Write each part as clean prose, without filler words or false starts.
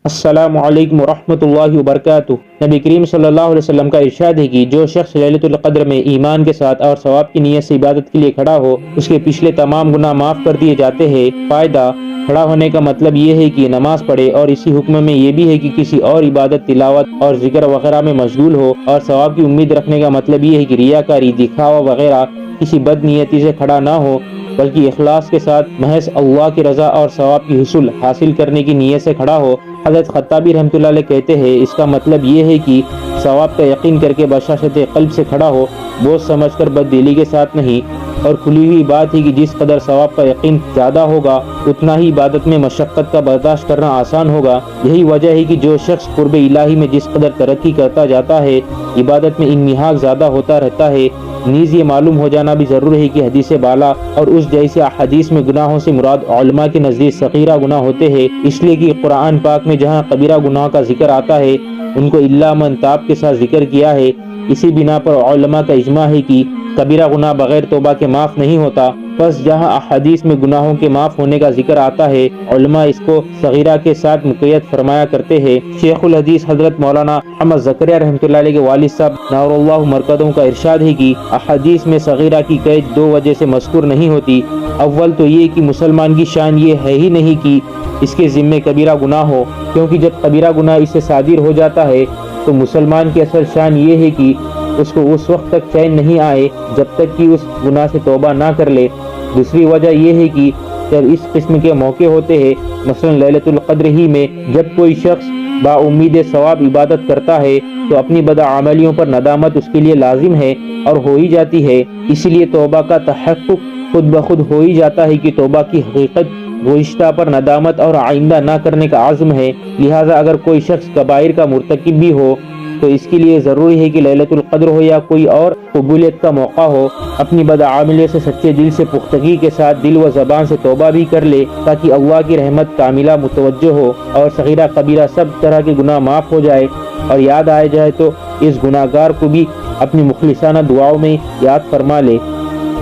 السلام علیکم ورحمۃ اللہ وبرکاتہ۔ نبی کریم صلی اللہ علیہ وسلم کا ارشاد ہے کہ جو شخص لیلۃ القدر میں ایمان کے ساتھ اور ثواب کی نیت سے عبادت کے لیے کھڑا ہو، اس کے پچھلے تمام گناہ معاف کر دیے جاتے ہیں۔ فائدہ: کھڑا ہونے کا مطلب یہ ہے کہ نماز پڑھے، اور اسی حکم میں یہ بھی ہے کہ کسی اور عبادت، تلاوت اور ذکر وغیرہ میں مشغول ہو۔ اور ثواب کی امید رکھنے کا مطلب یہ ہے کہ ریاکاری، دکھاوا وغیرہ کسی بد نیتی سے کھڑا نہ ہو، بلکہ اخلاص کے ساتھ محض اللہ کی رضا اور ثواب کی حصول حاصل کرنے کی نیت سے کھڑا ہو۔ حضرت خطابی رحمۃ اللہ علیہ کہتے ہیں، اس کا مطلب یہ ہے کہ ثواب کا یقین کر کے بشاشت قلب سے کھڑا ہو، بوجھ سمجھ کر بد دلی کے ساتھ نہیں۔ اور کھلی ہوئی بات ہے کہ جس قدر ثواب کا یقین زیادہ ہوگا، اتنا ہی عبادت میں مشقت کا برداشت کرنا آسان ہوگا۔ یہی وجہ ہے کہ جو شخص قرب الہی میں جس قدر ترقی کرتا جاتا ہے، عبادت میں انمہاک زیادہ ہوتا رہتا ہے۔ نیز یہ معلوم ہو جانا بھی ضرور ہے کہ حدیث بالا اور اس جیسے احادیث میں گناہوں سے مراد علماء کے نزدیک صغیرہ گناہ ہوتے ہیں، اس لیے کہ قرآن پاک میں جہاں کبیرہ گناہ کا ذکر آتا ہے، ان کو الا من تاب کے ساتھ ذکر کیا ہے۔ اسی بنا پر علماء کا اجماع ہے کہ کبیرہ گناہ بغیر توبہ کے معاف نہیں ہوتا۔ بس جہاں احادیث میں گناہوں کے معاف ہونے کا ذکر آتا ہے، علماء اس کو صغیرہ کے ساتھ مقید فرمایا کرتے ہیں۔ شیخ الحدیث حضرت مولانا محمد زکریا رحمۃ اللہ علیہ کے والد صاحب نور اللہ مرکزوں کا ارشاد ہے کہ احادیث میں صغیرہ کی قید دو وجہ سے مذکور نہیں ہوتی۔ اول تو یہ کہ مسلمان کی شان یہ ہے ہی نہیں کہ اس کے ذمے کبیرہ گناہ ہو، کیونکہ جب کبیرہ گناہ اس سے صادر ہو جاتا ہے تو مسلمان کی اصل شان یہ ہے کہ اس کو اس وقت تک چین نہیں آئے جب تک کہ اس گناہ سے توبہ نہ کر لے۔ دوسری وجہ یہ ہے کہ جب اس قسم کے موقع ہوتے ہیں، مثلا لیلۃ القدر ہی میں جب کوئی شخص با امید ثواب عبادت کرتا ہے تو اپنی بدعملیوں پر ندامت اس کے لیے لازم ہے اور ہو ہی جاتی ہے۔ اسی لیے توبہ کا تحقق خود بخود ہو ہی جاتا ہے کہ توبہ کی حقیقت گزشتہ پر ندامت اور آئندہ نہ کرنے کا عزم ہے۔ لہٰذا اگر کوئی شخص کبائر کا مرتکب بھی ہو تو اس کے لیے ضروری ہے کہ لیلۃ القدر ہو یا کوئی اور قبولیت کا موقع ہو، اپنی بدعملی سے سچے دل سے پختگی کے ساتھ دل و زبان سے توبہ بھی کر لے، تاکہ اللہ کی رحمت کاملہ متوجہ ہو اور صغیرہ کبیرہ سب طرح کے گناہ معاف ہو جائے۔ اور یاد آئے جائے تو اس گناہ گار کو بھی اپنی مخلصانہ دعاؤں میں یاد فرما لے۔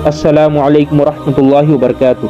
السلام علیکم ورحمۃ اللہ وبرکاتہ۔